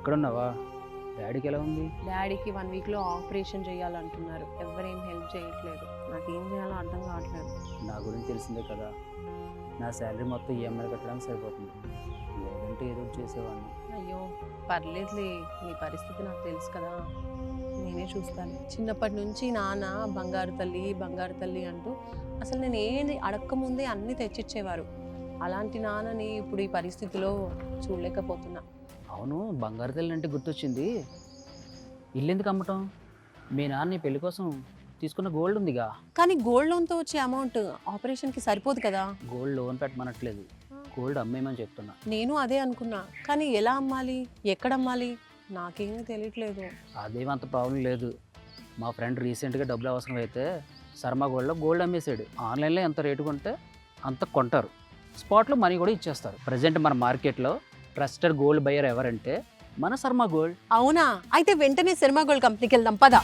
ఇక్కడున్నావా? డాడీకి ఎలా ఉంది? డాడీకి 1 వీక్లో ఆపరేషన్ చేయాలంటున్నారు. ఎవరేం హెల్ప్ చేయట్లేదు. నాకేం చేయాలో అర్థం కావట్లేదు. నా గురించి తెలిసిందే కదా, నా శాలరీ మొత్తం ఈఎంఐ కట్టడానికి సరిపోతుంది. లేదంటే ఏదో ఒకటి చేసేవాడిని. అయ్యో పర్లేదులే, నీ పరిస్థితి నాకు తెలుసు కదా, నేనే చూస్తాను. చిన్నప్పటి నుంచి నాన్న బంగారు తల్లి అంటూ అసలు నేను ఏది అడక్కముందే అన్నీ తెచ్చిచ్చేవారు. అలాంటి నాన్నని ఇప్పుడు ఈ పరిస్థితిలో చూడలేకపోతున్నా. అవును, బంగారు తల్లి అంటే గుర్తొచ్చింది. ఇల్లు ఎందుకు అమ్మటం? మీ నాన్న నీ పెళ్లి కోసం తీసుకున్న గోల్డ్ ఉందిగా. కానీ గోల్డ్ లోన్తో వచ్చే అమౌంట్ ఆపరేషన్కి సరిపోదు కదా. గోల్డ్ లోన్ పెట్టమనట్లేదు, గోల్డ్ అమ్మేయమని చెప్తున్నా. నేను అదే అనుకున్నా, కానీ ఎలా అమ్మాలి, ఎక్కడ అమ్మాలి నాకేమీ తెలియట్లేదు. అదేమంత ప్రాబ్లం లేదు. మా ఫ్రెండ్ రీసెంట్గా డబ్బులు అవసరం అయితే శర్మ గోల్డ్లో గోల్డ్ అమ్మేసాడు. ఆన్లైన్లో ఎంత రేటు కొంటే అంత కొంటారు, స్పాట్లో మనీ కూడా ఇచ్చేస్తారు. ప్రజెంట్ మన మార్కెట్లో ట్రస్టెడ్ గోల్డ్ బయర్ ఎవరంటే మన శర్మ గోల్డ్. అవునా, అయితే వెంటనే శర్మ గోల్డ్ కంపెనీకి వెళ్దాం పద.